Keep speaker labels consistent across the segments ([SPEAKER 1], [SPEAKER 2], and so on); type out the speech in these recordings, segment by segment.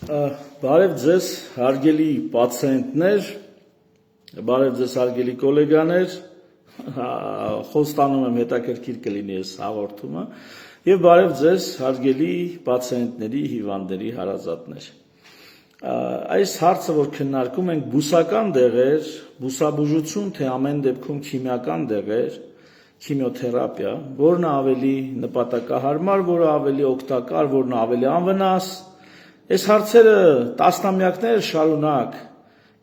[SPEAKER 1] Բարև ձեզ, հարգելի պացիենտներ, բարև ձեզ, հարգելի գոլեգաներ, խոստանում եմ հետաքրքիր կլինի այս հաղորդումը, և բարև ձեզ, հարգելի պացիենտների, հիվանդների հարազատներ։ Այս հարցը, որ քննարկում ենք, բուսական դեղեր, բուսաբուժություն, թե ամեն դեպքում քիմիական դեղեր, քիմիոթերապիա, որն ավելի նպատակահարմար, որը ավելի օգտակար, որն ավելի անվնաս, այս հարցերը տասնամյակներ շարունակ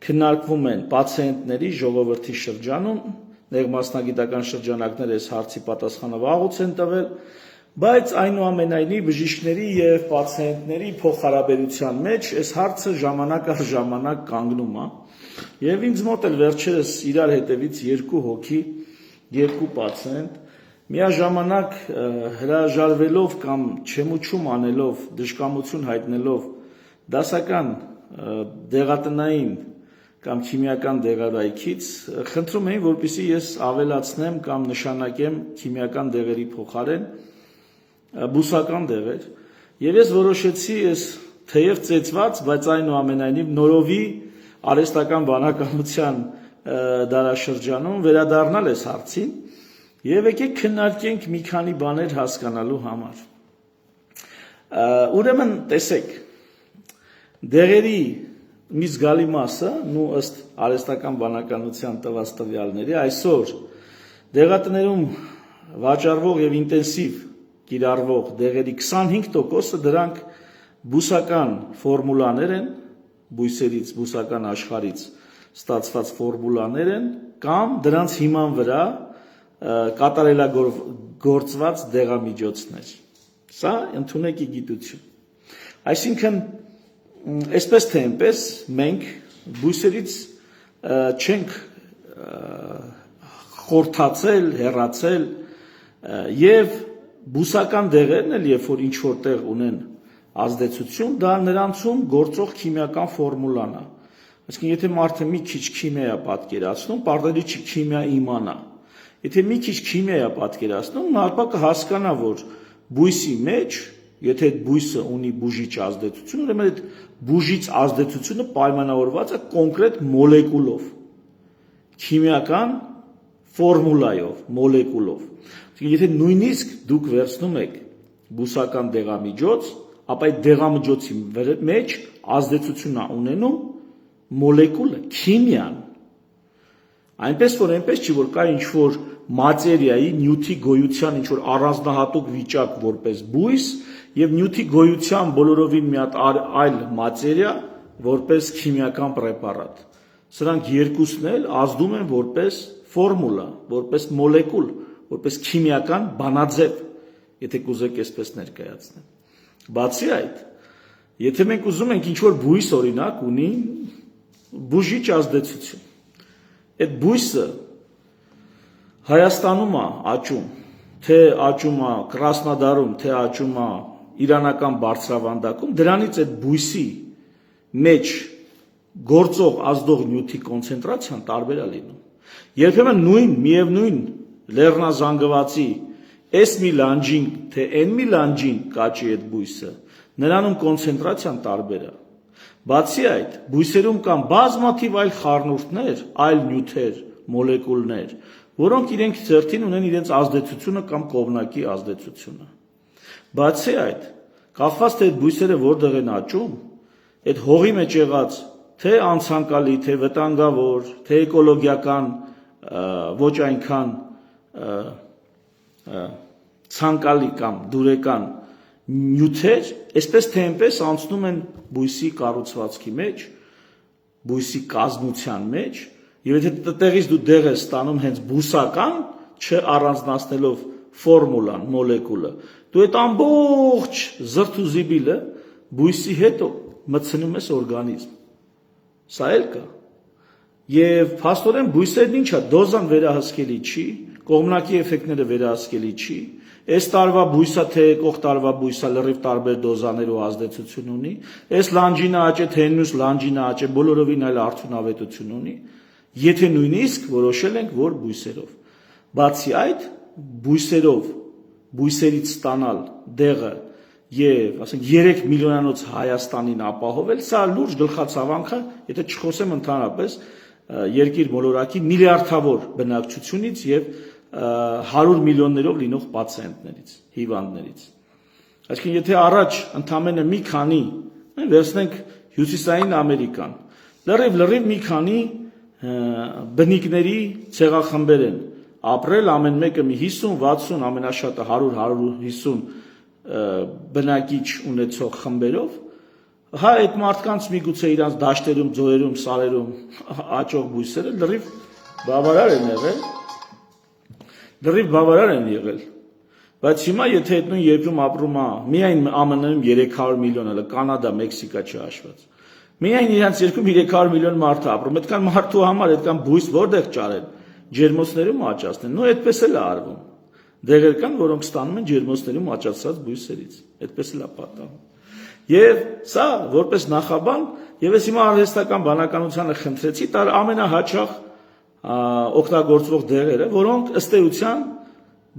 [SPEAKER 1] քննարկվում են պացիենտների ժողովրդի շրջանում, նեղ մասնագիտական շրջանակներ այս հարցի պատասխանը վաղուց են տվել, բայց այնուամենայնիվ բժիշկների և պացիենտների փոխհարաբերության մեջ այս հարցը ժամանակ առ ժամանակ կանգնում է, և ինձ մոտ էլ վերջերս իրար հետևից երկու հոգի, երկու պացիենտ, միաժամանակ հրաժարվելով կամ չեմուչում անելով, դժկամություն հայտնելով դասական դեղատնային կամ քիմիական դեղարայքից, խնդրում էին, որպեսզի ես ավելացնեմ կամ նշանակեմ քիմիական դեղերի փոխարեն բուսական դեղեր, և ես որոշեցի ես թեև ծեծված, բայց այնուամենայնիվ նորովի արհեստական բանականության դարաշրջանում վերադառնալ այս հարցին, և եկեք քննարկենք մի քանի բաներ հասկանալու համար։ Ուրեմն տեսեք, դեղերի մի զգալի մասը, ըստ արհեստական բանականության տված տվյալների, այսօր դեղատներում վաճառվող և ինտենսիվ կիրառվող դեղերի 25%-ը դրանք բուսական ֆորմուլաներ են, բույսերից, բուսական աշխարհից ստացված ֆորմուլաներ են, կամ դրանց հիման վրա կատարելագործված դեղամիջոցներ։ Սա ընդունեք ի գիտություն։ Այսինքն, այսպես թե այնպես, մենք բույսերից չենք խորթացել, հեռացել, և բուսական դեղերն էլ, երբ որ ինչ-որ տեղ ունեն ազդեցություն, դա նրանցում գործող քիմիական ֆորմուլան է։ Այսինքն, եթե մարդը մի քիչ քիմիա է պատկերացնում, պարտադիր չի քիմիա իմանա։ Եթե մի քիչ քիմիա է պատկերացնում, նա ապա կհասկանա, որ բույսի մեջ, եթե այդ բույսը ունի բուժիչ ազդեցություն, ուրեմն այդ բուժիչ ազդեցությունը պայմանավորված է կոնկրետ մոլեկուլով, քիմիական ֆորմուլայով, մոլեկուլով։ Եթե նույնիսկ դուք վերցնում եք բուսական դեղամիջոց, ապա այդ դեղամիջոցի մեջ ազդեցություն է ունենում մոլեկուլը, քիմիան։ Այնպես որ այնպես չի, որ կա ինչ-որ մատերիայի, նյութի գոյության ինչ-որ առանձնահատուկ վիճակ որպես բույս, և նյութի գոյության բոլորովին մի հատ այլ մատերիա որպես քիմիական պրեպարատ։ Սրանք երկուսն էլ ազդում են որպես ֆորմուլա, որպես մոլեկուլ, որպես քիմիական բանաձև, եթե կուզեք այսպես ներկայացնեմ։ Բացի այդ, եթե մենք ուզում ենք ինչ-որ բույս օրինակ ունի բուժիչ ազդեցություն, այդ բույսը Հայաստանում է աճում, թե աճում է Կրասնոդարում, թե աճում է իրանական բարձրավանդակում, դրանից այդ բույսի մեջ գործող ազդող նյութի կոնցենտրացիան տարբեր է լինում։ Երբեմն միևնույն լեռնազանգվածի S մի լանջին, թե N մի լանջին կաճի այդ բույսը, նրանում կոնցենտրացիան տարբեր է։ Բացի այդ, բույսերում կան բազմաթիվ այլ խառնուրդներ, այլ նյութեր, մոլեկուլներ, որոնք իրենք ձեռքին ունեն իրենց ազդեցությունը կամ կողմնակի ազդեցությունը։ Բացի այդ, կախված թե այդ բույսերը որտեղ են աճում, այդ հողի մեջ եղած թե անցանկալի, թե վտանգավոր, թե էկոլոգիական ոչ այնքան ցանկալի կամ դուրեկան նյութեր, այսպես թե այնպես անցնում են բույսի կառուցվածքի մեջ, բույսի կազմության մեջ, և եթե տեղից դու դեղ ես ստանում հենց բուսական, չառանձնացնելով ֆորմուլան, մոլեկուլը, դու այդ ամբողջ զրթուզիբիլը բույսի հետ մտցնում ես օրգանիզմ։ Սա էլ կա։ Եվ փաստորեն բույսերն ինչ է, դոզան վերահսկելի չի, կողմնակի էֆեկտները վերահսկելի չի, այս տարվա բույսը, թե եկող տարվա բույսը լրիվ տարբեր դոզաներ ու ազդեցություն ունի, այս լանջինը աճե, թե մյուս լանջինը աճե, բոլորովին այլ արդյունավետություն ունի, եթե նույնիսկ որոշել ենք, որ բույսերով։ Բացի այդ, բույսերով, բույսերից ստանալ դեղը եւ ասենք 3 միլիոնանոց Հայաստանին ապահովել, սա լուրջ գլխացավանք է, եթե չխոսեմ ընդհանրապես երկիր մոլորակի միլիարդավոր բնակչությունից եւ 100 միլիոններով լինող պացիենտներից, հիվանդներից։ Այսինքն եթե առաջ ընդամենը մի քանի վերցնենք Հյուսիսային Ամերիկան, լրիվ մի քանի բնիկների ցեղախմբեր են ապրել, ամեն մեկը մի 50-60, ամենաշատը 100-150 բնակիչ ունեցող խմբերով, հա այդ մարդկանց միգուցե իրանց դաշտերում, ձորերում, սարերում աճող բույսերը լրիվ բավարար են եղել, բայց հիմա եթե այդ նույն երկրում ապրում է միայն ԱՄՆ-ում 300 միլիոն, հələ Կանադա, Մեքսիկա չհաշված, միայն իրանց երկրում 300 միլիոն մարդ է ապրում, այդքան մարդու համար այդքան բույս որտեղ ճարեն, ջերմոցներում աճացնեն, նո այդպես էլ է արվում։ Դեղեր կան, որոնք ստանում են ջերմոցներում աճացած բույսերից, այդպես էլ է պատահում։ Եվ սա որպես նախաբան, եւ ես հիմա արհեստական բանականությանը խնդրեցի տալ ամենահաճախ օգտագործվող դեղերը, որոնք ըստ էության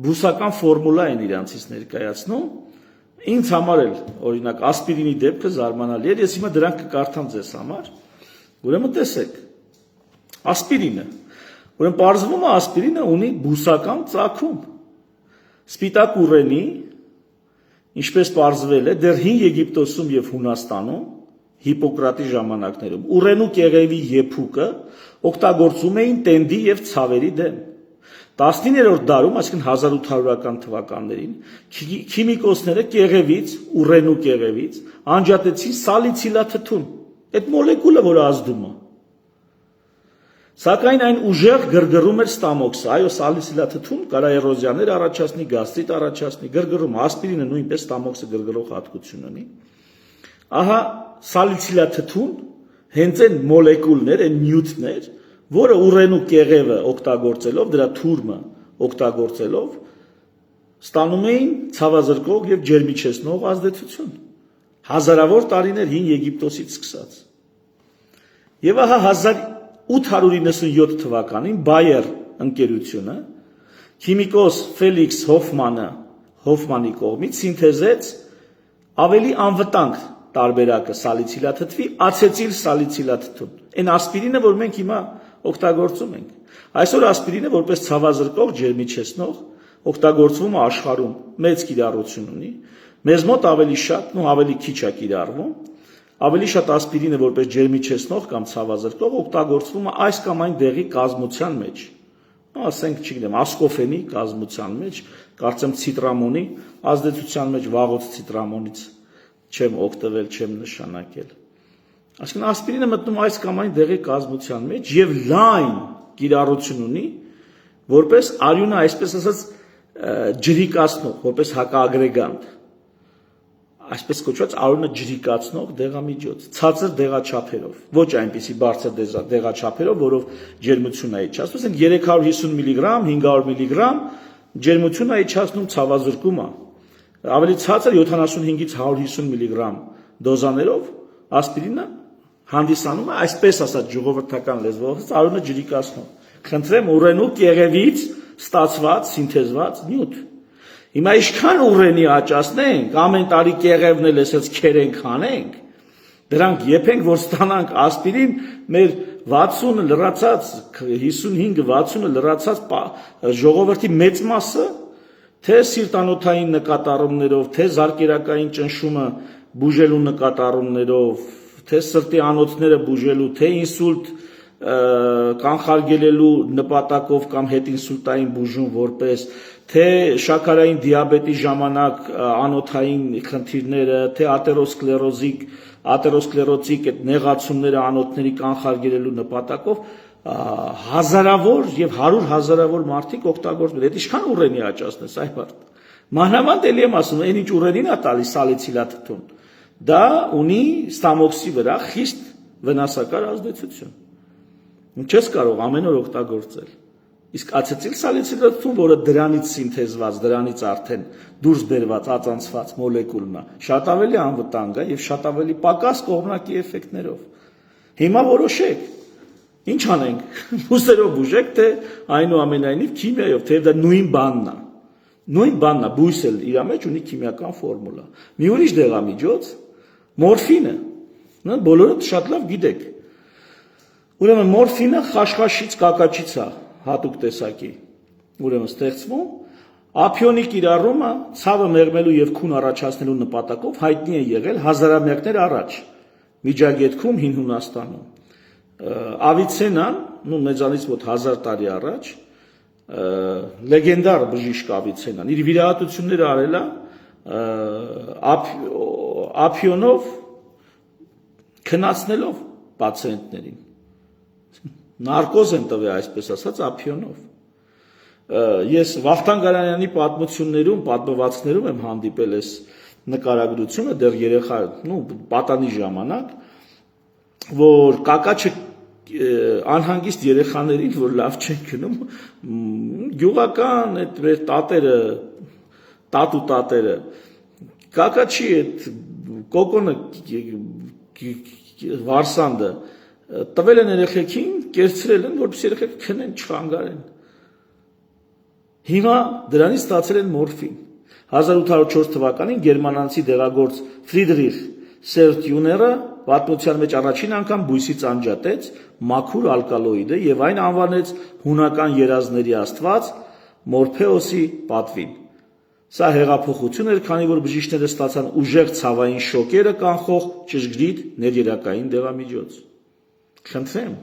[SPEAKER 1] բուսական ֆորմուլա են իրանցից ներկայացնում։ Ինձ համար էլ օրինակ ասպիրինի դեպքը զարմանալի է, ես հիմա դրանք կկարդամ ձեզ համար։ Ուրեմն տեսեք, ասպիրինը, ուրեմն պարզվում է ասպիրինը ունի բուսական ծագում։ Սպիտակ ուռենի, ինչպես պարզվել է, դեռ հին Եգիպտոսում եւ Հունաստանում, Հիպոկրատի ժամանակներում, ուռենու կեղևի եփուկը օգտագործում էին տենդի եւ ցավերի դեմ։ 19-րդ դարում, այսինքն 1800-ական թվականներին, քիմիկոսները կեղևից, ուռենու կեղևից անջատեցին սալիցիլաթթուն, այդ մոլեկուլը, որը ազդում է։ Սակայն այն ուժեղ գրգռում էր ստամոքսը, այո, սալիցիլաթթուն կարա էրոզիաներ առաջացնի, գաստրիտ առաջացնի, գրգռում, ասպիրինը նույնպես ստամոքսը գրգռող հատկություն ունի։ Ահա սալիցիլաթթուն հենց այն մոլեկուլներ, այն նյութներ, որը ուռենու կեղևը օգտագործելով, դրա թուրմը օգտագործելով, ստանում էին ցավազրկող եւ ջերմիչեցնող ազդեցություն։ Հազարավոր տարիներ հին Եգիպտոսից սկսած։ Եվ ահա 1897 թվականին Bayer ընկերությունը քիմիկոս Ֆելիքս Հոֆմանի կողմից սինթեզեց ավելի անվտանգ տարբերակը սալիցիլաթթվի, ացետիլ սալիցիլաթթուն։ Այն ասպիրինը, որ մենք հիմա օգտագործում ենք։ Այսօր ասպիրինը որպես ցավազրկող, ջերմիչեցնող օգտագործվում է աշխարհում, մեծ կիրառություն ունի։ Մեզ մոտ ավելի շատ, ավելի քիչ է կիրառվում։ Ավելի շատ ասպիրինը որպես ջերմիչեցնող կամ ցավազրկող օգտագործվում է այս կամ այն դեղի կազմության մեջ։ Ասենք, չգիտեմ, ասկոֆենի կազմության մեջ, կարծեմ ցիտրամոնի ազդեցության մեջ, վաղոց ցիտրամոնից չեմ օգտվել, չեմ նշանակել։ Այսինքն ասպիրինը մտնում այս կամ այն դեղի կազմության մեջ եւ լայն կիրառություն ունի, որպես արյունը, այսպես ասած, ջրիկացնող, որպես հակաագրեգանտ, այսպես կոչված արյունը ջրիկացնող դեղամիջոց, ցածր դեղաչափերով, ոչ այնպիսի բարձր դեղաչափերով, որով ջերմություն է իջացնում, ասենք 350 միլիգրամ, 500 միլիգրամ ջերմություն է իջացնում ցավազրկումը, ավելի ցածր 75-ից 150 միլիգրամ դոզաներով ասպիրինը հանդիսանում է, այսպես ասած ժողովրդական լեզվով, արյունը ջրիկացնող։ Խնդրեմ, ուռենու կեղևից ստացված, սինթեզված նյութ։ Հիմա ինչքան ուռենի աճացնենք, ամեն տարի կեղևն էլ էսած քերենք հանենք, դրանք եփենք, որ ստանանք ասպիրին, մեր 60 լրացած, 55-60 լրացած ժողովրդի մեծ մասը, թե սիրտանոթային նկատառումներով, թե զարկերակային ճնշումը բուժելու նկատառումներով, թե սրտի անոթները բուժելու, թե ինսուլտ կանխարգելելու նպատակով կամ հետինսուլտային բուժում որպես, թե շաքարային դիաբետի ժամանակ անոթային խնդիրները, թե ատերոսկլերոտիկ այդ նեղացումները անոթների կանխարգելելու նպատակով հազարավոր եւ 100 հազարավոր մարդիկ օգտագործում են։ Այդ ինչքան ուռենի աճացնես, այ բարդ։ Մանավանդ էլի եմ ասում, այն ինչ ուռենին է տալիս սալիցիլաթթուն, դա ունի ստամոքսի վրա խիստ վնասակար ազդեցություն։ Չես կարող ամեն օր օգտագործել։ Իսկ ացետիլ սալիցիլաթթուն, որը դրանից սինթեզված, դրանից արդեն դուրս բերված, ածանցված մոլեկուլն է, շատ ավելի անվտանգ է եւ շատ ավելի պակաս կողմնակի էֆեկտներով։ Հիմա որոշեք, ինչ անենք, բուստերով բուժեք, թե այնուամենայնիվ քիմիայով, թե դա նույն բանն է։ Նույն բանն է, բույսը իր մեջ ունի քիմիական ֆորմուլա։ Մի ուրիշ դեղամիջոց մորֆինը, բոլորը շատ լավ գիտեք։ Ուրեմն մորֆինը խաշխաշից, կակաչից է հատուկ տեսակի։ Ուրեմն ստեղծվում ափիոնի կիրառումը ցավը մեղմելու եւ քուն առաջացնելու նպատակով հայտնի է եղել հազարամյակներ առաջ Միջագետքում հին Հունաստանում։ Ավիցենան, մեծանից մոտ 1000 տարի առաջ, լեգենդար բժիշկ Ավիցենան իր վիրահատությունները արել է ափիոնով քնացնելով պացիենտներին։ Նարկոզ են տվել, այսպես ասած, ափիոնով։ Ես Վախթանգ Գարանյանի պատմություններում, պատմվածքներում եմ հանդիպել այս նկարագրությունը դեռ երեխա, պատանի ժամանակ, որ կակաչը անհանգիստ երեխաներին, որ լավ չեն քնում, գյուղական այդ մեր տատերը, տատու տատերը, կակաչի այդ կոկոնը վարսանդը տվել են երեխեքին, կերցրել են, որպես երեխեք քնեն, չխանգարեն։ Հիմա դրանից ստացել են մորֆին։ 1804 թվականին գերմանացի դեղագործ Ֆրիդրիխ Սերտյուները պատմության մեջ առաջին անգամ բույսից անջատեց մաքուր ալկալոիդը եւ այն անվանեց հունական երազների աստված Մորփեոսի պատվին։ Սա հեղափոխություն էր, քանի որ բժիշկները ստացան ուժեղ ցավային շոկերը կանխող ճշգրիտ ներերակային դեղամիջոց։ Խնդրեմ։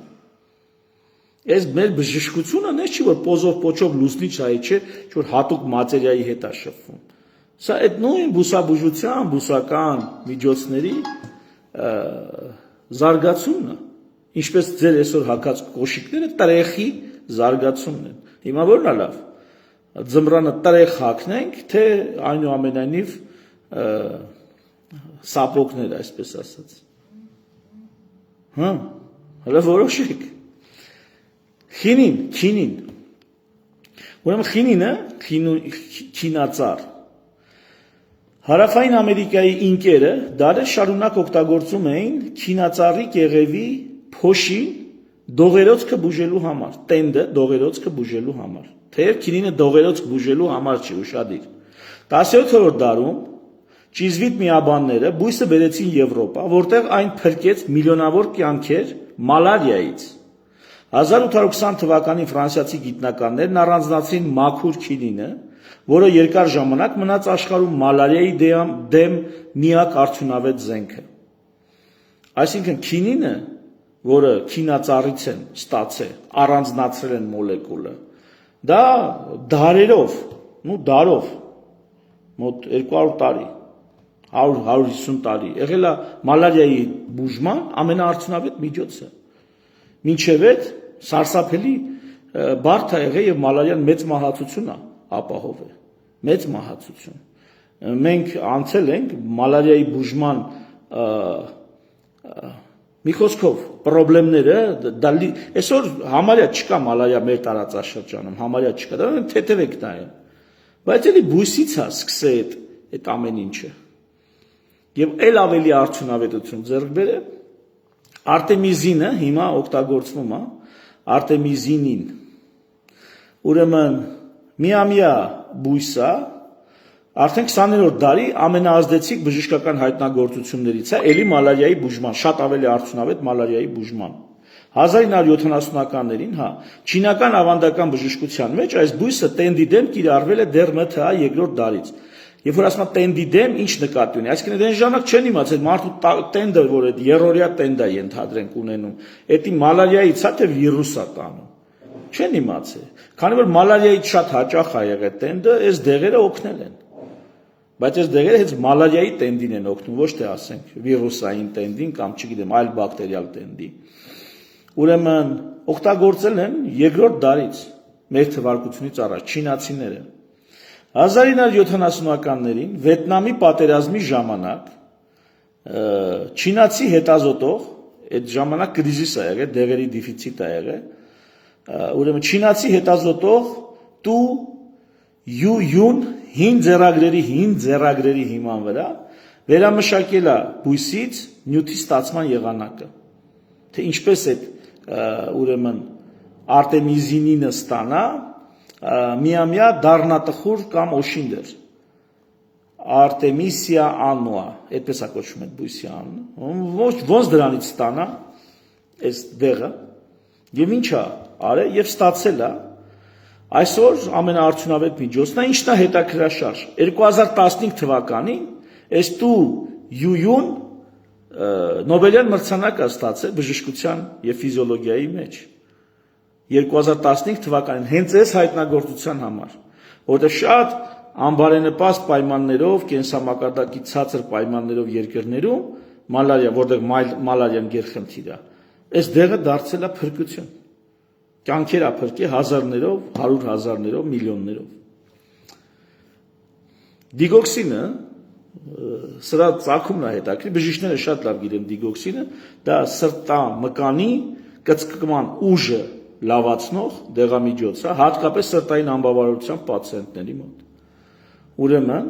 [SPEAKER 1] Այս մեր բժշկությունը նես չի, որ պոզով պոչով լուսնի չայ չէ, որ հատուկ մատերիայի հետ է շփվում։ Սա այդ նույն բուսաբուժության, բուսական միջոցների զարգացումն է, ինչպես ձեր այսօր հակած կոշիկները տրեխի զարգացումն են։ Հիմա որն է լավ։ Ձմռանը տրեխ հագնենք, թե այնուամենայնիվ սապոգներ, այսպես ասած։ Հələ որոշեք։ Քինին։ Ուրեմն քինինը, քինածառ։ Հարավային Ամերիկայի ինկերը դարեր շարունակ օգտագործում էին քինածառի կեղևի փոշին դողերոցքը բուժելու համար, տենդը դողերոցքը բուժելու համար։ Թեև քինինը դողերոցք բուժելու համար չի, ուշադիր։ 17-րդ դարում ճիզվիտ միաբանները բույսը բերեցին Եվրոպա, որտեղ այն փրկեց միլիոնավոր կյանքեր մալարիայից։ 1820 թվականին ֆրանսիացի գիտնականներն առանձնացրին մաքուր քինինը, որը երկար ժամանակ մնաց աշխարհում մալարիայի դեմ միակ արդյունավետ զենքը։ Այսինքն քինինը, որը քինածառից են ստացել, առանձնացրել են մոլեկուլը, դա դարով, մոտ 200 տարի, 100-150 տարի, եղել է մալարիայի բուժման ամենաարդյունավետ միջոցը։ Մինչև այդ սարսափելի բարդ է եղել եւ մալարիան մեծ մահացություն է ապահովել, մեծ մահացություն։ Մենք անցել ենք մալարիայի բուժման մի խոսքով խնդիրները, այսօր համարյա չկա մալարիա մեր տարածաշրջանում, համարյա չկա, դա թեթև եք նայում։ Բայց էլի բույսից է սկսել այդ ամեն ինչը։ Եվ այլ ավելի արդյունավետություն ձեռք բերել Արտեմիզինը հիմա օգտագործվում է, արտեմիզինին։ Ուրեմն միամյա բույս է, արդեն 20-րդ դարի ամենաազդեցիկ բժշկական հայտնագործություններից է էլի մալարիայի բուժման, շատ ավելի արդյունավետ մալարիայի բուժման։ 1970-ականներին, չինական ավանդական բժշկության մեջ այս բույսը տենդի դեմ կիրառվել է դեռ ՄԹԱ երկրորդ դարից։ Երբ որ ասում տենդի դեմ, ինչ նկատի ունի, այսինքն դեն ժամանակ չեն իմացել մարդու տենդը, որ այդ երրորդյա տենդ է ենթադրենք ունենում, էդի մալարիայից է թե վիրուս է տանում, չեն իմացել, քանի որ մալարիայից շատ հաճախ է եղել տենդը, այս դեղերը օգնել են, բայց այս դեղերը հենց մալարիայի տենդին են օգնում, ոչ թե ասենք վիրուսային տենդին կամ չգիտեմ այլ բակտերիալ տենդի։ Ուրեմն օգտագործել են երկրորդ դարից մեր թվարկությունից առաջ չինացիները։ 1970-ականներին Վիետնամի պատերազմի ժամանակ չինացի հետազոտող, այդ ժամանակ կրիզիս է եղել, դեղերի դեֆիցիտ է եղել, ուրեմն չինացի հետազոտող Տու Յուն հին ձեռագրերի հիման վրա վերամշակել է բույսից նյութի ստացման եղանակը, թե ինչպես այդ ուրեմն արտեմիզինինը ստանա, միամյա դառնատխուր կամ օշինդեր Artemisia annua, այդպես է կոչվում այդ բույսի անունը, ոնց դրանից ստանա այս դեղը, եւ ինչա արել եւ ստացել է այսօր ամենաարդյունավետ միջոցն է, ինչն է հետաքրքրաշարժ 2015 թվականին այս տու յույուն Նոբելյան մրցանակ է ստացել բժշկության եւ ֆիզիոլոգիայի մեջ 2015 թվականին հենց այս հայտնագործության համար, որտեղ շատ անբարենպաստ պայմաններով, կենսամակարդակի ցածր պայմաններով երկրներում մալարիա, որտեղ մալարիան գերխնդիր է, այս դեղը դարձել է փրկություն։ Կյանքեր է փրկի հազարներով, 100,000-ներով, միլիոններով։ Դիգոքսինը սրա ծագումն է հետաքրքիր, բժիշկները շատ լավ գիտեն դիգոքսինը, դա սրտամկանի կծկման ուժը լավացնող դեղամիջոց է, հատկապես սրտային անբավարարության պացիենտների մոտ։ Ուրեմն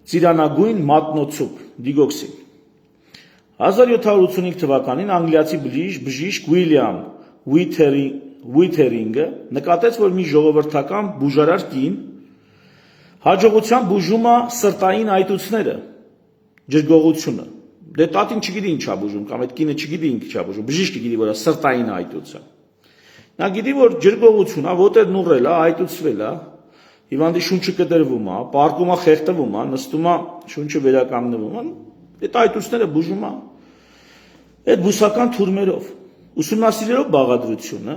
[SPEAKER 1] ծիրանագույն մատնոցուկ դիգոքսին 1785 թվականին անգլիացի բժիշկ Ուիլյամ Ուիթերինգը նկատեց, որ մի ժողովրդական բուժարար կին հաջողությամբ բուժում է սրտային այտուցները, ջրգողությունը։ Դե տատին չգիտի ինչ է բուժում, կամ այդ կինը չգիտի ինչ է բուժում, բժիշկը գիտի, որ սրտային այտուց է։ Նա գիտի, որ ջրգողություն է, ոտերն ուռել է, այտուցվել է, հիվանդի շունչը կտրվում է, պարկում է, խեղդվում է, նստում է, շունչը վերականգնվում է, այդ այտուցները բուժում է։ Այդ բուսական թուրմերով, ուսումնասիրելով բաղադրությունը,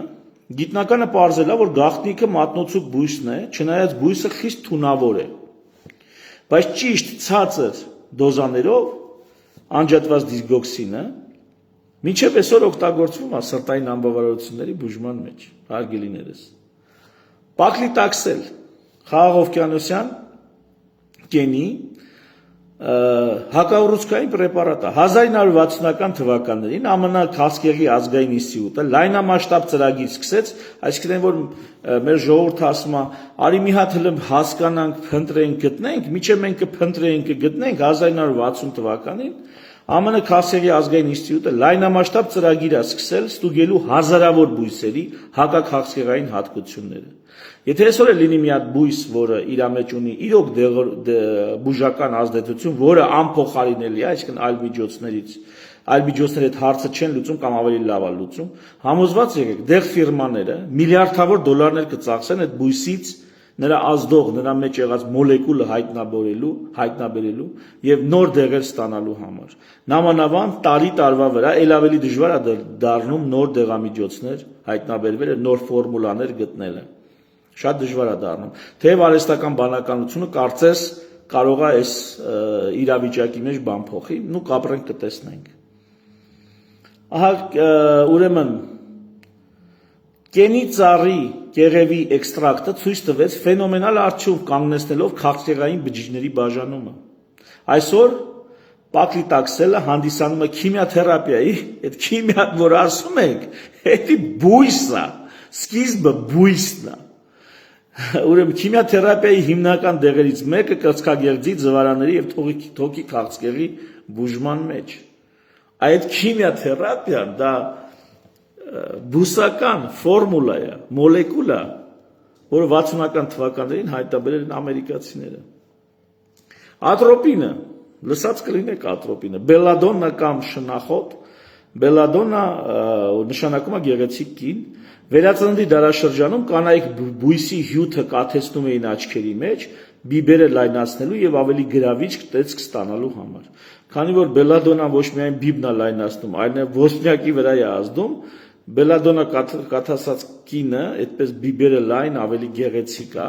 [SPEAKER 1] գիտնականը պարզել է, որ գաղտնիքը մատնոցուկ բույսն է, չնայած բույսը խիստ թունավոր է։ Բայց ճիշտ ցածր դոզաներով անջատված դիգոքսինը մինչև այսօր օգտագործվում է սրտային անբավարարությունների բուժման մեջ, հարգելիներս։ Պակլիտաքսել խաղաղօվկիանոսյան կենի հակաուռուցքային պրեպարատ է 1960-ական թվականներին ԱՄՆ քաղցկեղի ազգային ինստիտուտը լայնամասշտաբ ծրագիր սկսեց, այսինքն որ մեր ժողովուրդը ասում է, արի մի հատ հլը հասկանանք, փնտրենք, գտնենք, միջև մենք կփնտրենք, կգտնենք 1960 թվականին ԱՄՆ քաղցկեղի ազգային ինստիտուտը լայնամասշտաբ ծրագիր է սկսել ստուգելու հազարավոր բույսերի հակաքաղցկեղային հատկությունները։ Եթե այսօր լինի մի հատ բույս, որը իր մեջ ունի իրոք բուժական ազդեցություն, որը անփոխարինելի է, այսինքն այլ միջոցների հետ հարցը չեն լուծում կամ ավելի լավ է լուծում, համոզված եղեք, դեղ ֆիրմաները միլիարդավոր դոլարներ կծախսեն այդ բույսից նրա ազդող, նրա մեջ եղած մոլեկուլը հայտնաբերելու եւ նոր դեղեր ստանալու համար։ Նամանավան տարվա վրա ել ավելի դժվար է դառնում նոր դեղամիջոցներ հայտնաբերվելը, նոր ֆորմուլաներ գտնելը։ Շատ դժվար է դառնում։ Թեև արհեստական բանականությունը կարծես կարող է այս իրավիճակի մեջ բան փոխի, նու կապրենք կտեսնենք։ Ահա ուրեմն կենի ծառի կեղևի էքստրակտը ցույց տվեց ֆենոմենալ արդյունք կանգնեցնելով քաղցկեղային բջիջների բաժանումը։ Այսօր պակլիտաքսելը հանդիսանում է քիմիաթերապիայի, այդ քիմիան, որ ասում ենք, դա բույս է, սկիզբը բույսն է։ Ուրեմն քիմիաթերապիայի հիմնական դեղերից մեկը կրծքագեղձի, ձվարանների եւ թոքի քաղցկեղի բուժման մեջ։ Այդ քիմիաթերապիան դա բուսական ֆորմուլա է, մոլեկուլ է, որը 60-ական թվականներին հայտնաբերել են ամերիկացիները։ Ատրոպինը, լսած կլինեք ատրոպինը, բելադոննա կամ շնախոտ, բելադոննա նշանակում է գեղեցիկ կին, վերածննդի դարաշրջանում կանայք բույսի հյութը կաթեցնում էին աչքերի մեջ, բիբերը լայնացնելու եւ ավելի գրավիչ տեսք ստանալու համար։ Քանի որ բելադոնան ոչ միայն բիբն է լայնացնում, այլ նաեւ ոսպնյակի վրա է ազդում, բելադոնա կաթասած կինը, այդպես բիբերը լայն, ավելի գեղեցիկ է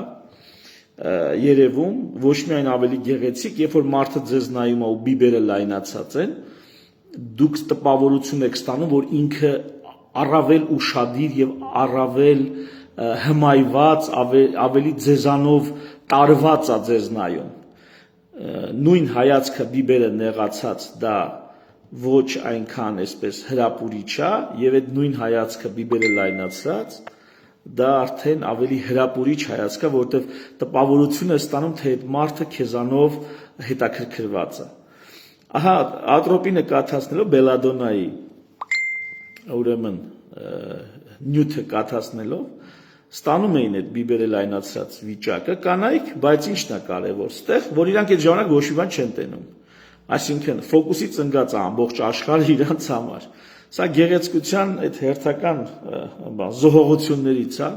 [SPEAKER 1] երևում, ոչ միայն ավելի գեղեցիկ, երբ որ մարդը ձեզ նայում է ու բիբերը լայնացած են, դուք տպավորություն եք ստանում, որ ինքը առավել ուշադիր եւ առավել հմայված, ավելի ձեզանով տարված է ձեզ նայում։ Նույն հայացքը բիբերը նեղացած դա ոչ այնքան այսպես հրապուրիչ է եւ այդ նույն հայացքը բիբերը լայնացած դա արդեն ավելի հրապուրիչ հայացք է, որտեղ տպավորություն է ստանում, թե այդ մարդը քեզանով հետաքրքրված է։ Ահա ատրոպինը կաթացնելով բելադոնայի ուրեմն նյութը կաթացնելով ստանում էին այդ բիբերը լայնացրած վիճակը կանայք, բայց ինչն է կարևոր ստեղ, որ իրանք այդ ժամանակ ոչ մի բան չեն տենում։ Այսինքն ֆոկուսից ընկած է ամբողջ աշխարհը իրանց համար։ Սա գեղեցկության այդ հերթական զոհողություններից է։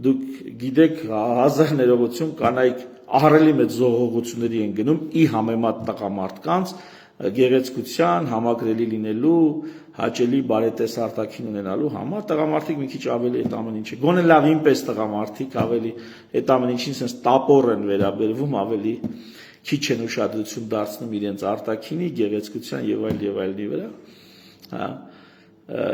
[SPEAKER 1] Դուք գիտեք, հազար ներողություն կանայք ահռելի մեծ զոհողությունների են գնում ի համեմատ տղամարդկանց գեղեցկության, համակրելի լինելու, հաճելի բարետես արտաքին ունենալու համար տղամարդիկ մի քիչ ավելի այդ ամեն ինչը։ Գոնե լավ ինպես տղամարդիկ ավելի այդ ամեն ինչին sense տապոր են վերաբերվում, ավելի քիչ են ուշադրություն դարձնում իրենց արտաքինի, գեղեցկության եւ այլնի վրա։ Հա։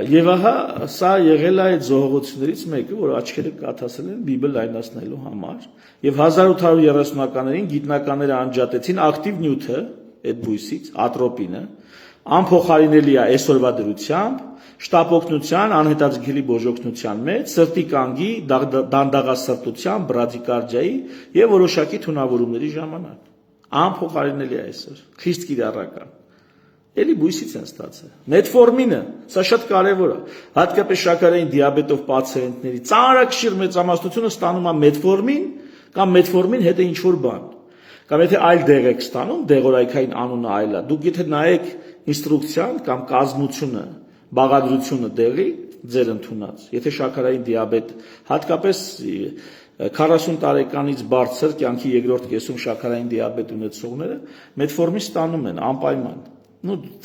[SPEAKER 1] Եվ ահա սա եղել է այդ զոհողություններից մեկը, որ աչքերը կաթասել են Բիբլը լայնացնելու համար, եւ 1830-ականներին գիտնականները անջատեցին ակտիվ նյութը այդ բույսից, ատրոպինը, անփոխարինելի է այսօրվա դրությամբ, շտապօգնության, անհետաձգելի բոժօգնության մեջ, սրտի կանգի, դանդաղասրտության, բրադիկարդիայի եւ որոշակի թունավորումների ժամանակ։ Անփոխարինելի է այսօր, խիստ կիրառական։ Էլի բույսից են ստացել։ Մետֆորմինը, սա շատ կարևոր է, հատկապես շաքարային դիաբետով պացիենտների ծանրակշիռ մեծամասնությունը ստանում է մետֆորմին կամ մետֆորմին հետ է ինչ-որ բան։ Կամ եթե այլ դեղ եք ստանում, դեղորայքային անունը այլ է, դուք եթե նայեք ինստրուկցիան կամ կազմությունը, բաղադրությունը դեղի ձեր ընդունած, եթե շաքարային դիաբետ, հատկապես 40 տարեկանից բարձր կյանքի երկրորդ կեսում շաքարային դիաբետ ունեցողները մետֆորմին ստանում են անպայման։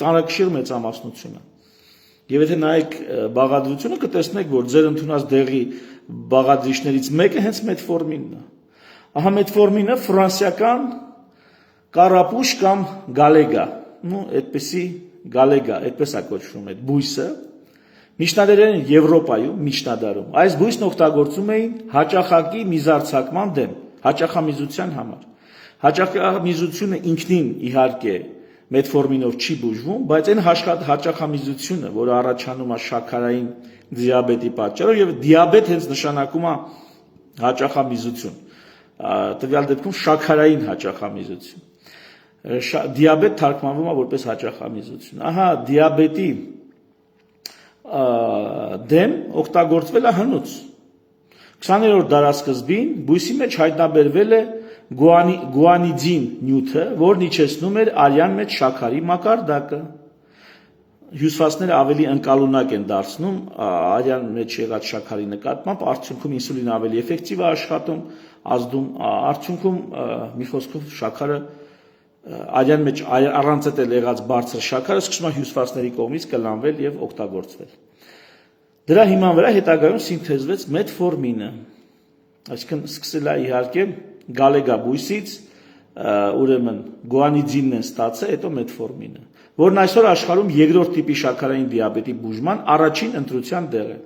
[SPEAKER 1] Ծանրակշիռ մեծամասնությունը։ Եվ եթե նայեք բաղադրությունը, կտեսնեք, որ ձեր ընդունած դեղի բաղադրիչներից մեկը հենց մետֆորմինն է։ Ահա մետֆորմինը ֆրանսիական կարապուշ կամ գալեգա, այդպեսի գալեգա, այդպես է կոչվում այդ բույսը, միջնադարային Եվրոպայում, միջնադարում, այս բույսն օգտագործում էին հաճախակի միզարձակման դեմ, հաճախամիզության համար։ Հաճախամիզությունը ինքնին իհարկե մետֆորմինով չի բուժվում, բայց այն հաճախամիզությունը, որը առաջանում է շաքարային դիաբետի պատճառով, եւ դիաբետ հենց նշանակում է հաճախամիզություն, տվյալ դեպքում շաքարային հաճախամիզություն։ Դիաբետ թարգմանվում է որպես հաճախամիզություն։ Ահա դիաբետի դեմ օգտագործվել է հնուց։ 20-րդ դարասկզբին բույսի մեջ հայտնաբերվել է գուանիդին նյութը, որն իջեցնում էր արյան մեջ շաքարի մակարդակը։ Հյուսվածքները ավելի ընկալունակ են դարձնում արյան մեջ եղած շաքարի նկատմամբ, արդյունքում ինսուլինը ավելի էֆեկտիվ է աշխատում, ազդում, արդյունքում մի խոսքով շաքարը արյան մեջ առանց էլ եղած բարձր շաքարը սկսում է հյուսվածքների կողմից կլանվել եւ օգտագործվել։ Դրա հիման վրա հետագայում սինթեզվեց մետֆորմինը, այսինքն սկսել է իհարկե գալեգա բույսից, ուրեմն գուանիդինն են ստացել, հետո մետֆորմինը, որն այսօր աշխարհում երկրորդ տիպի շաքարային դիաբետի բուժման առաջին ընտրության դեղ է։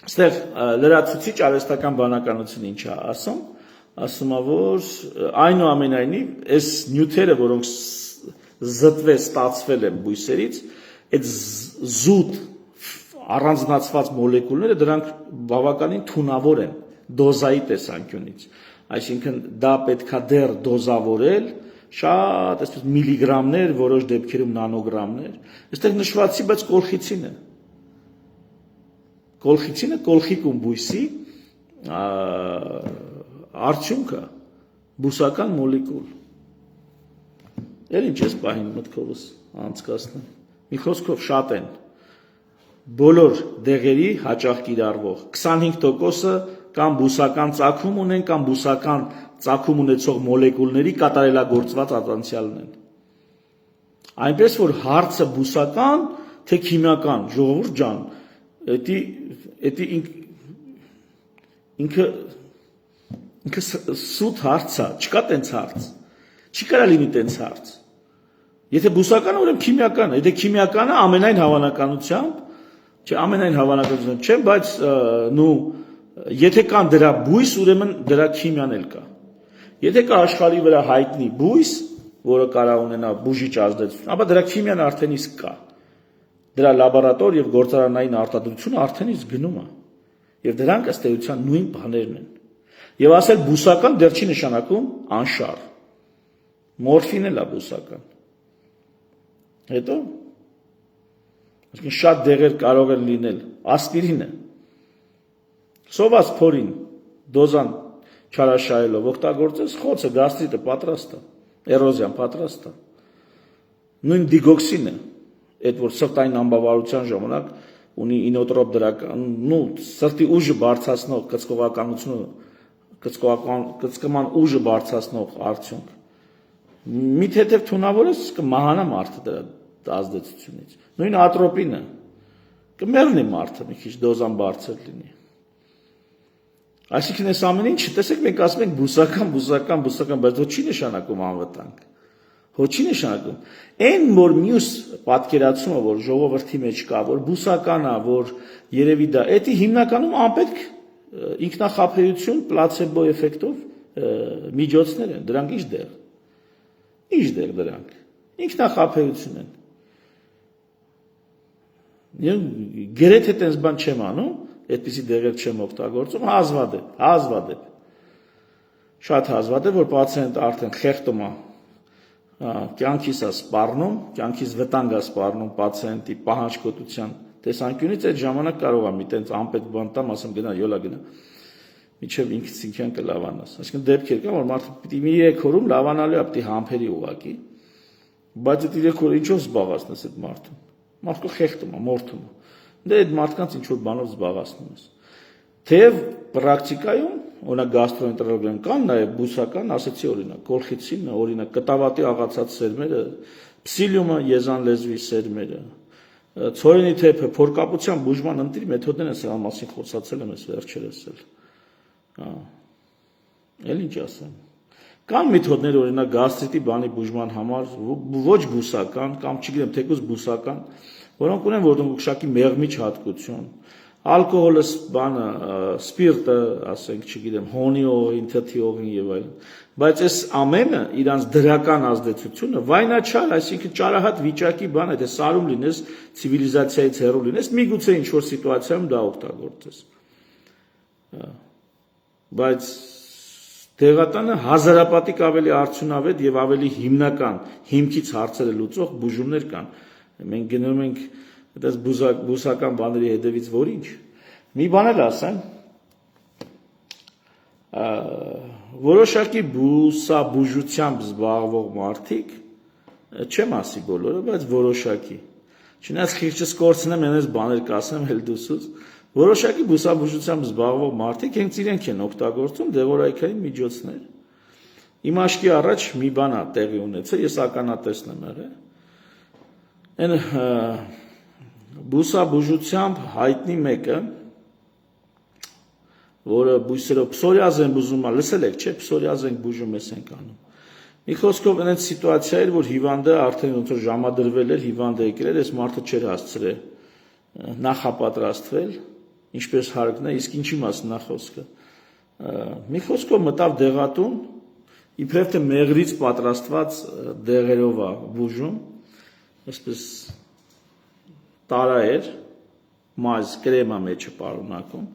[SPEAKER 1] Այստեղ լրացուցիչ արհեստական բանականությունը ինչ է ասում, ասում է, որ այնուամենայնիվ այս նյութերը, որոնք զտվել ստացվել են բույսերից, այդ զուտ առանձնացված մոլեկուլները դրանք բավականին թունավոր են դոզայի տեսանկյունից, այսինքն դա պետքա դեռ դոզավորել շատ այսպես միլիգրամներ, որոշ դեպքերում նանոգրամներ, այստեղ նշվածի, բայց կոլխիցինը կոլխիկում բույսի արդյունքը բուսական մոլեկուլ։ Էլ ինչ ես պահին մտքովս անցկացնում։ Մի խոսքով շատ են բոլոր դեղերի հաճախ կիրառվող 25%-ը կամ բուսական ծագում ունեն, կամ բուսական ծագում ունեցող մոլեկուլների կատարելագործված ատանցյալն են։ Այնպես որ հարցը բուսական, թե քիմիական, ժողովուրդ ջան, դա ինքը սուտ հարց է, չկա տենց հարց։ Չի կարա լինի տենց հարց։ Եթե բուսականը, ուրեմն քիմիական է, եթե քիմիականը ամենայն հավանականությամբ, չէ, բայց եթե կան դրա բույս, ուրեմն դրա քիմիան էլ կա։ Եթե կա աշխարհի վրա հայտնի բույս, որը կարա ունենա բուժիչ ազդեցություն, ապա դրա քիմիան արդեն իսկ կա։ Դրա լաբորատոր եւ գործարանային արտադրությունը արդեն իսկ գնում է։ Եվ դրանք ըստ էության նույն բաներն են։ Եվ ասել բուսական դեռ չի նշանակում անշարժ։ Մորֆին էլ է բուսական։ Հետո շատ դեղեր կարող են լինել ասպիրինը, Սոված փորին դոզան չարաշահելով օգտագործես, խոցը գաստրիտը պատրաստ է, էրոզիան պատրաստ է։ Նույն դիգոքսինը, այդ որ սրտային անբավարարության ժամանակ ունի ինոտրոպ դրական, սրտի ուժը բարձրացնող կծկման ուժը բարձրացնող արդյունք։ Մի թեթև թունավորես կմահանա մարդը դրա ազդեցությունից։ Նույն ատրոպինը կմեռնի մարդը մի քիչ դոզան բարձր լինի։ Այսինքն այս ամեն ինչը, տեսեք, մենք ասում ենք բուսական, բայց դա չի նշանակում անվտանգ։ Հո չի նշանակում։ Այն որ մյուս պատկերացումը, որ ժողովրդի մեջ կա, որ բուսական է, որ երևի դա, դա հիմնականում անպետք ինքնախաբեություն, պլացեբո էֆեկտով միջոցներ են, դրանք ինչ դեղ դրանք, ինքնախաբեություն են։ Գրեթե տենց բան չեմ անում, այդպիսի դեղեր չեմ օգտագործում, հազվադեպ, շատ հազվադեպ, որ պացիենտը արդեն խեղդում է, կյանքիս է սպառնում, կյանքիս վտանգ է սպառնում պացիենտի պահանջկոտության տեսանկյունից, այդ ժամանակ կարող է մի տենց անպետք բան տամ, ասեմ գնա, յոլա գնա, միջև ինքս ինքյան կլավանաս։ Այսինքն դեպքեր կան, որ մարդը պիտի մի 3 օրում լավանալու է, պիտի համբերի ուղղակի, բայց այդ 3 օրը ինչով զբաղացնես այդ մարդուն։ Մարդը խեղդում է, մորթում է։ Դե այդ մարդկանց ինչ որ բանով զբաղացնում ես։ Թեև պրակտիկայում, օրինակ գաստրոենտերոլոգիայում կան նաև բուսական, ասեցի օրինակ, կոլխիցինը, օրինակ կտավատի աղացած սերմերը, փսիլիումը, եզան լեզվի սերմերը, ցորենի թեփը, փորկապության բուժման ընտիր մեթոդներն են, սրա մասին խոսացել եմ ես վերջերս էլ։ Էլ ինչ ասեմ։ Կան մեթոդներ, օրինակ գաստրիտի բանի բուժման համար, ոչ բուսական կամ չգիտեմ, թեկուզ բուսական, որոնք ունեն որոշակի մեղմիչ հատկություն, ալկոհոլը, բանը, սպիրտը, ասենք, չգիտեմ, հոնի օղին, թթի օղին եւ այլն, բայց այս ամենը իրանց դրական ազդեցությունը վայնաչար, այսինքն ճարահատ վիճակի բան է, դե սարում լինես, ցիվիլիզացիայից հեռու լինես, միգուցե ինչ որ սիտուացիայում դա օգտագործես։ Բայց դեղատանը հազարապատիկ ավելի արդյունավետ եւ ավելի հիմնական հիմքից հարցերը լուծող բուժումներ կան։ Մենք գնում ենք այդպես բուսական բաների հետևից, որ ինչ։ Մի բան էլ ասեմ, որոշակի բուսաբուժությամբ զբաղվող մարդիկ, չեմ ասի բոլորը, բայց որոշակի։ Չնայած խիղճս կորցնեմ, այնպես բաներ կասեմ, էլ դուսուց, որոշակի բուսաբուժությամբ զբաղվող մարդիկ հենց իրենք են օգտագործում դեղորայքային միջոցներ։ Իմ աչքի առաջ մի բան է տեղի ունեցել, ես ականատեսն եմ եղել։ Այն բուսաբուժությամբ հայտնի մեկը, որը բույսերով փսորիազեն բուժում է, լսել եք, չէ՞, փսորիազեն բուժում ենք անում։ Մի խոսքով այնց սիտուացիա էր, որ հիվանդը արդեն ոնց որ ժամադրվել էր, հիվանդը եկել էր, այս մարդը չէր հասցրել նախապատրաստվել, ինչպես հարկն է, իսկ ինչի մասն է խոսքը։ Մի խոսքով մտավ դեղատուն, իբրև թե մեղրից պատրաստված դեղերով է բուժում, այսպես տարա էր, մայզ կրեմա մեջը պարունակում,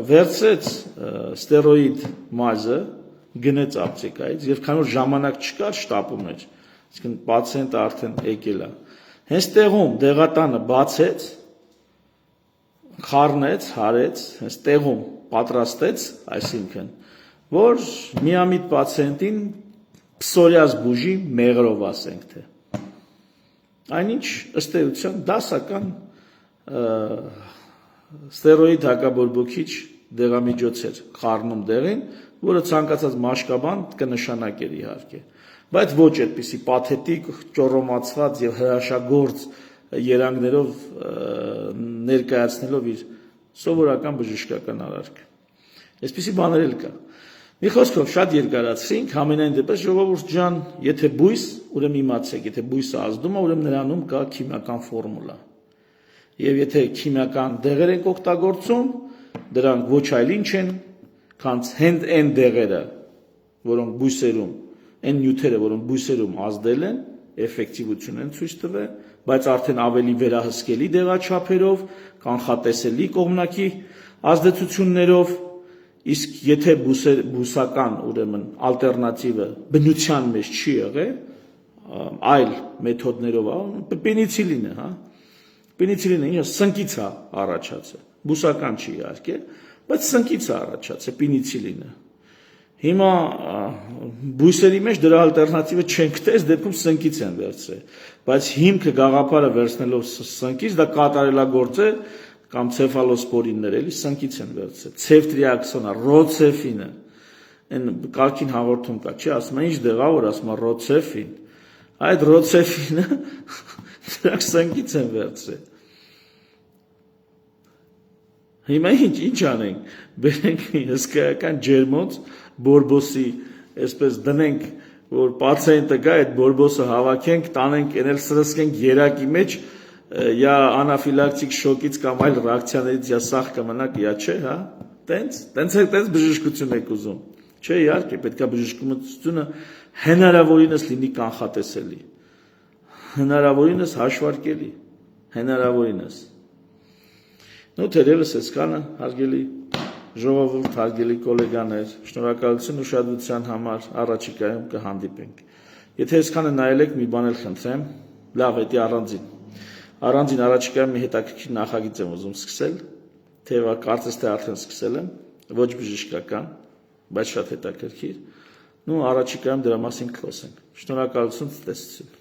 [SPEAKER 1] վերցրեց ստերոիդ մայզը, գնեց ապտեկայից, եւ քանի որ ժամանակ չկար, շտապում էր, այսինքն պացիենտը արդեն եկել է։ Հենց տեղում դեղատանը բացեց, խառնեց, հարեց, հենց տեղում պատրաստեց, այսինքն, որ միամիտ պացիենտին փսորիազ բուժի մեղրով, ասենք թե։ Այնինչ ըստ էության դասական ստերոիդ հակաբորբոքիչ դեղամիջոց էր խառնում դեղին, որը ցանկացած մաշկաբան կնշանակեր իհարկե, բայց ոչ այդպիսի պաթետիկ, ճոռոմացված եւ հրաշագործ երանգներով ներկայացնելով իր սովորական բժշկական արարքը։ Այսպիսի բաներ էլ կա։ Մի խոսքով շատ երկարացրինք, համենայն դեպս ժողովուրդ ջան, եթե բույս, ուրեմն իմացեք, եթե բույսը ազդում է, ուրեմն նրանում կա քիմիական ֆորմուլա։ Եվ եթե քիմիական դեղեր ենք օգտագործում, դրանք ոչ այլ ինչ են, քան հենց այն դեղերը, որոնք բույսերում, այն նյութերը, որոնք բույսերում ազդել են, էֆեկտիվություն են ցույց տվել, բայց արդեն ավելի վերահսկելի դեղաչափերով, կանխատեսելի կողմնակի ազդեցություններով, իսկ եթե բուսական, ուրեմն ալտերնատիվը բնության մեջ չի եղել, այլ մեթոդներով, պենիցիլինը, հա, պենիցիլինը ինչա սնկից է առաջացել, բուսական չի իհարկե, բայց սնկից է առաջացել պենիցիլինը։ Հիմա բույսերի մեջ դրա ալտերնատիվը չենք գտել, դեպքում սնկից են վերցրել, բայց հիմքը գաղափարը վերցնելով սնկից դա կատարելագործ է կամ ցեֆալոսպորիններ էլի սնկից են վերցրել, ցեֆտրիաքսոնը, ռոցեֆինը, այն կարգին հաղորդում կա, չի ասում ինչ դեղավոր, ասում ռոցեֆին, այդ ռոցեֆինը դրանք սնկից են վերցրել։ Հիմա ինչ անենք, բերենք հսկայական ջերմոց բորբոսի, այսպես դնենք, որ պացիենտը գա, այդ բորբոսը հավաքենք, տանենք, ենել սրսկենք երակի մեջ, յա անաֆիլակտիկ շոկից կամ այլ ռեակցիաներից յա սաղ կմնաք, յա չէ, հա, տենց բժշկություն եք ուզում, չէ, իհարկե, պետք է բժշկությունը հնարավորինս լինի կանխատեսելի, հնարավորինս հաշվարկելի, հնարավորինս։ Ну, թերևս այսքանը, հարգելի ժողովուրդ, հարգելի գոլեգաներ, շնորհակալություն ուշադրության համար, առաջիկայում կհանդիպենք։ Եթե այսքանը նայել եք, մի բան էլ խնդրեմ, լավ, դա առանձին առաջիկայում մի հետաքրքիր նախագիծ եմ ուզում սկսել, թե կարծես թե արդեն սկսել եմ, ոչ բժշկական, բայց շատ հետաքրքիր, ну, առաջիկայում դրա մասին կխոսենք։ Շնորհակալություն, ցտեսություն։